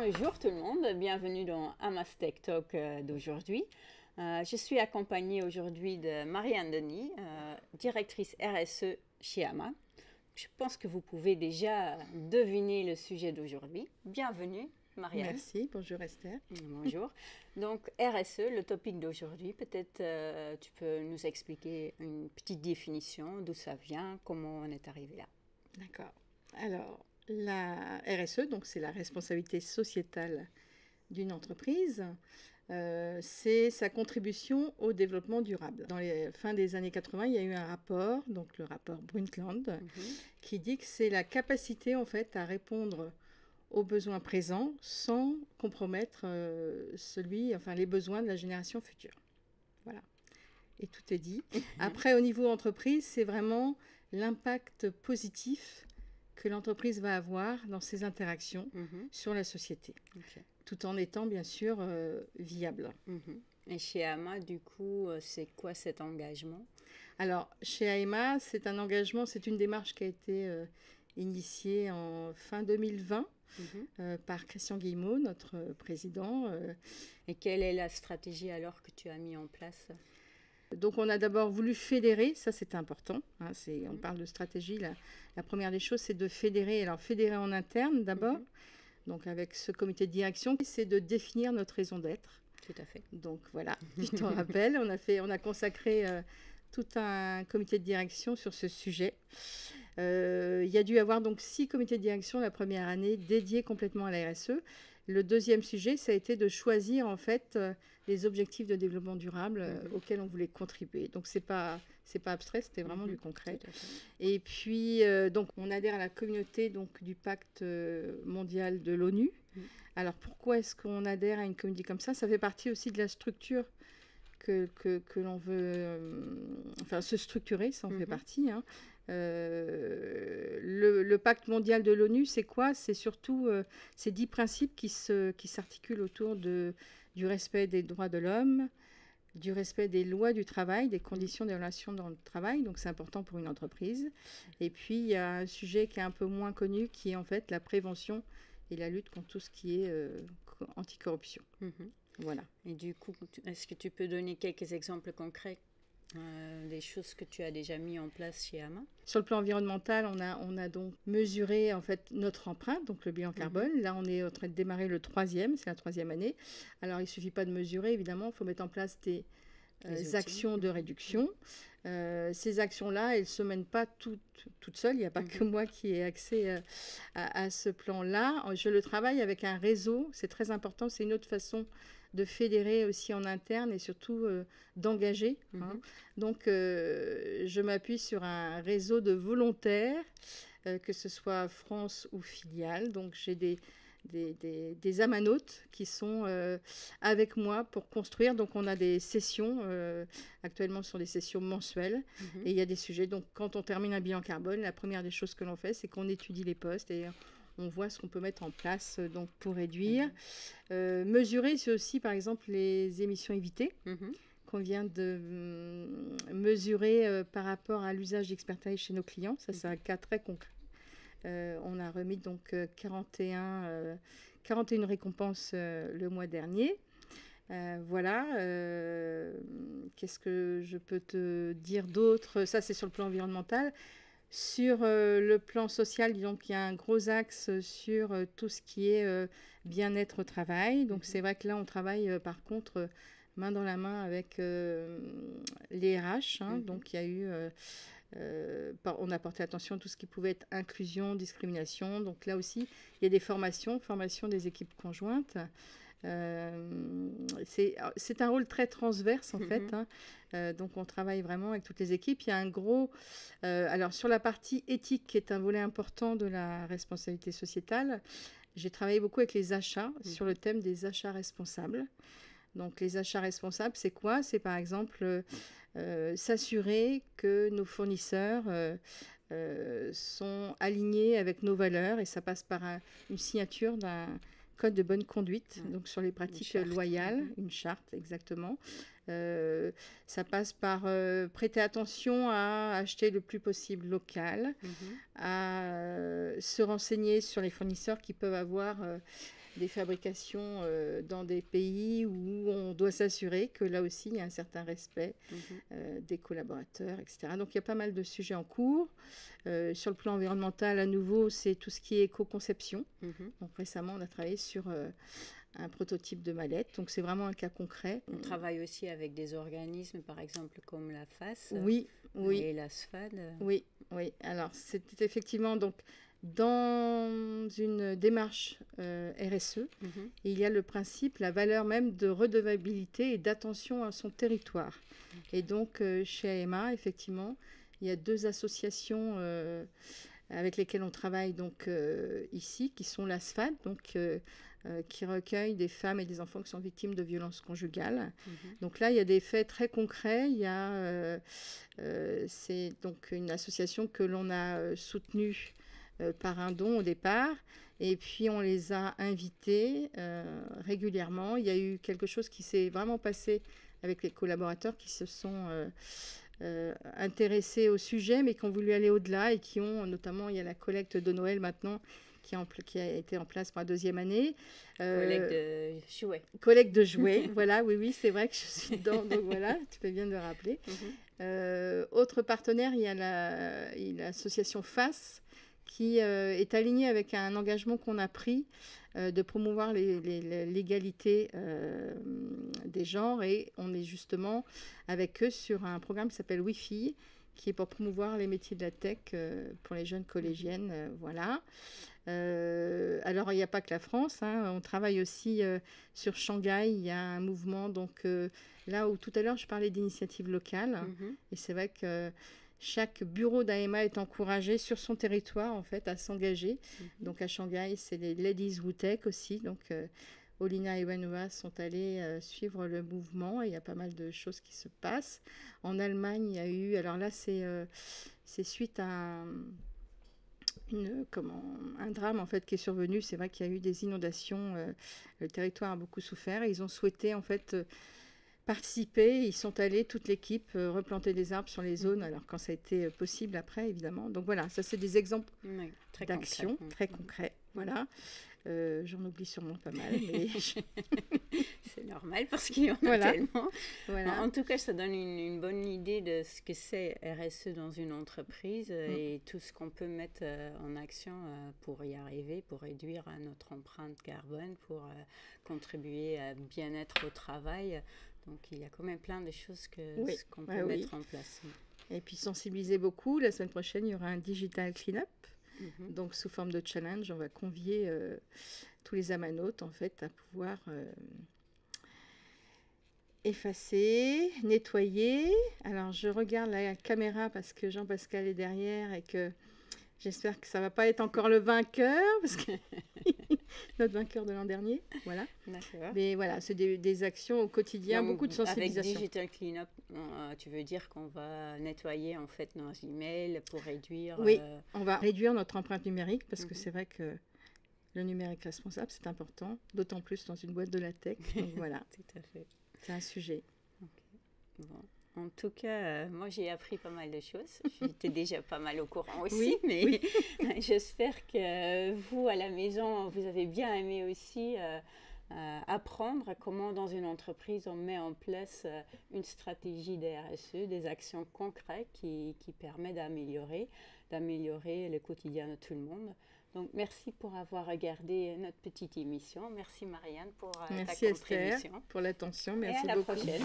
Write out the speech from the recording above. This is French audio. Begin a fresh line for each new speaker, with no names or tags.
Bonjour tout le monde, bienvenue dans Amas Tech Talk d'aujourd'hui. Je suis accompagnée aujourd'hui de Marianne Denis, directrice RSE chez AMA. Je pense que vous pouvez déjà deviner le sujet d'aujourd'hui. Bienvenue Marianne.
Merci, bonjour Esther.
Bonjour. Donc RSE, le topic d'aujourd'hui, peut-être tu peux nous expliquer une petite définition, d'où ça vient, comment on est arrivé là.
D'accord. Alors, la RSE, donc c'est la responsabilité sociétale d'une entreprise, c'est sa contribution au développement durable. Dans les fins des années 80, il y a eu un rapport, donc le rapport Brundtland, qui dit que c'est la capacité en fait à répondre aux besoins présents sans compromettre les besoins de la génération future. Voilà. Et tout est dit. Après, au niveau entreprise, c'est vraiment l'impact positif que l'entreprise va avoir dans ses interactions sur la société, tout en étant bien sûr viable.
Et chez AMA, du coup, c'est quoi cet engagement?
Alors, chez AMA, c'est un engagement, c'est une démarche qui a été initiée en fin 2020 par Christian Guillemot, notre président.
Et quelle est la stratégie alors que tu as mis en place?
Donc on a d'abord voulu fédérer, ça c'est important, hein, on parle de stratégie, la première des choses c'est de fédérer, alors fédérer en interne d'abord, donc avec ce comité de direction, c'est de définir notre raison d'être.
Tout à fait.
Donc voilà, tu t'en rappelles, on a consacré tout un comité de direction sur ce sujet. Il y a dû avoir donc 6 comités de direction la première année dédiés complètement à la RSE. Le deuxième sujet, ça a été de choisir en fait les objectifs de développement durable auxquels on voulait contribuer. Donc c'est pas abstrait, c'était vraiment du concret. Et puis donc on adhère à la communauté donc du pacte mondial de l'ONU. Alors pourquoi est-ce qu'on adhère à une communauté comme ça? Ça fait partie aussi de la structure que l'on veut se structurer, ça en fait partie. Hein. Le pacte mondial de l'ONU, c'est quoi? C'est surtout ces 10 principes qui s'articulent autour du respect des droits de l'homme, du respect des lois du travail, des conditions des relations dans le travail, donc c'est important pour une entreprise. Et puis il y a un sujet qui est un peu moins connu, qui est en fait la prévention et la lutte contre tout ce qui est anticorruption. Voilà.
Et du coup, est-ce que tu peux donner quelques exemples concrets des choses que tu as déjà mis en place chez AMA?
Sur le plan environnemental, on a donc mesuré en fait notre empreinte, donc le bilan carbone. Là, on est en train de démarrer le 3e, c'est la 3e année. Alors, il ne suffit pas de mesurer, évidemment, il faut mettre en place des actions de réduction. Ces actions-là, elles ne se mènent pas toutes seules. Il n'y a pas que moi qui ai accès à ce plan-là. Je le travaille avec un réseau, c'est très important, c'est une autre façon de fédérer aussi en interne et surtout d'engager. Hein. Donc, je m'appuie sur un réseau de volontaires, que ce soit France ou filiale. Donc, j'ai des amanotes qui sont avec moi pour construire. Donc, on a des sessions, actuellement ce sont des sessions mensuelles, et il y a des sujets. Donc, quand on termine un bilan carbone, la première des choses que l'on fait, c'est qu'on étudie les postes et on voit ce qu'on peut mettre en place donc, pour réduire. Mesurer, c'est aussi, par exemple, les émissions évitées qu'on vient de mesurer par rapport à l'usage d'expertise chez nos clients. Ça, c'est un cas très concret. On a remis donc 41 récompenses le mois dernier. Voilà. Qu'est-ce que je peux te dire d'autre? Ça, c'est sur le plan environnemental. Sur le plan social, disons qu'il y a un gros axe sur tout ce qui est bien-être au travail. Donc, c'est vrai que là, on travaille par contre main dans la main avec les RH. Hein. Donc, il y a eu... on a porté attention à tout ce qui pouvait être inclusion, discrimination. Donc, là aussi, il y a des formations des équipes conjointes. C'est un rôle très transverse en fait, hein. Donc on travaille vraiment avec toutes les équipes. Il y a un gros alors sur la partie éthique qui est un volet important de la responsabilité sociétale, j'ai travaillé beaucoup avec les achats sur le thème des achats responsables. Donc les achats responsables, c'est quoi? C'est par exemple s'assurer que nos fournisseurs sont alignés avec nos valeurs, et ça passe par une signature d'un code de bonne conduite, donc sur les pratiques loyales, une charte exactement. Ça passe par prêter attention à acheter le plus possible local, à se renseigner sur les fournisseurs qui peuvent avoir des fabrications dans des pays où on doit s'assurer que là aussi, il y a un certain respect des collaborateurs, etc. Donc, il y a pas mal de sujets en cours. Sur le plan environnemental, à nouveau, c'est tout ce qui est éco-conception. Donc, récemment, on a travaillé sur un prototype de mallette. Donc, c'est vraiment un cas concret.
On travaille aussi avec des organismes, par exemple, comme la FAS et la SFAD.
Oui. Alors, c'était effectivement donc dans une démarche RSE, il y a le principe, la valeur même de redevabilité et d'attention à son territoire. Et donc, chez AEMA, effectivement, il y a 2 associations avec lesquelles on travaille donc, ici, qui sont la SFAD, donc, qui recueille des femmes et des enfants qui sont victimes de violences conjugales. Donc là, il y a des faits très concrets. C'est donc une association que l'on a soutenue par un don au départ. Et puis, on les a invités régulièrement. Il y a eu quelque chose qui s'est vraiment passé avec les collaborateurs qui se sont intéressés au sujet, mais qui ont voulu aller au-delà et qui ont, notamment, il y a la collecte de Noël maintenant, qui a été en place pour la 2e année.
Collecte de jouets.
Collecte de jouets, voilà, oui, c'est vrai que je suis dedans, donc voilà, tu fais bien de le rappeler. Autre partenaire, il y a l'association FAS, qui est alignée avec un engagement qu'on a pris de promouvoir l'égalité des genres, et on est justement avec eux sur un programme qui s'appelle Wi-Fi, qui est pour promouvoir les métiers de la tech pour les jeunes collégiennes, voilà. Alors, il n'y a pas que la France, on travaille aussi sur Shanghai. Il y a un mouvement, donc là où tout à l'heure je parlais d'initiatives locales, et c'est vrai que chaque bureau d'AEMA est encouragé sur son territoire en fait à s'engager. Donc à Shanghai, c'est les Ladies Who Tech aussi. Donc Olina et Wenhua sont allés suivre le mouvement, et il y a pas mal de choses qui se passent. En Allemagne, il y a eu, alors là c'est suite à un drame en fait qui est survenu. C'est vrai qu'il y a eu des inondations, le territoire a beaucoup souffert, et ils ont souhaité en fait participer. Ils sont allés, toute l'équipe, replanter des arbres sur les zones, alors quand ça a été possible après, évidemment. Donc voilà, ça c'est des exemples d'actions très concrets. Voilà. J'en oublie sûrement pas mal, mais
c'est normal parce qu'il y en a tellement. Voilà. En tout cas, ça donne une bonne idée de ce que c'est RSE dans une entreprise et tout ce qu'on peut mettre en action pour y arriver, pour réduire notre empreinte carbone, pour contribuer à bien-être au travail. Donc, il y a quand même plein de choses qu'on peut mettre en place.
Et puis, sensibiliser beaucoup. La semaine prochaine, il y aura un Digital Cleanup. Donc, sous forme de challenge, on va convier tous les amanotes, en fait, à pouvoir effacer, nettoyer. Alors, je regarde la caméra parce que Jean-Pascal est derrière et que j'espère que ça ne va pas être encore le vainqueur, parce que notre vainqueur de l'an dernier, voilà.
D'accord.
Mais voilà, c'est des actions au quotidien,
donc,
beaucoup de sensibilisation.
Avec Digital Cleanup, tu veux dire qu'on va nettoyer en fait nos emails pour réduire...
Oui, on va réduire notre empreinte numérique, parce que c'est vrai que le numérique responsable, c'est important, d'autant plus dans une boîte de la tech. Donc voilà,
tout à fait.
C'est un sujet.
Okay. Bon. En tout cas, moi, j'ai appris pas mal de choses. J'étais déjà pas mal au courant aussi, mais j'espère que vous, à la maison, vous avez bien aimé aussi apprendre comment, dans une entreprise, on met en place une stratégie de RSE, des actions concrètes qui permettent d'améliorer le quotidien de tout le monde. Donc, merci pour avoir regardé notre petite émission. Merci, Marianne, pour ta contribution.
Merci, Esther, pour l'attention. Merci beaucoup.
Et à la prochaine.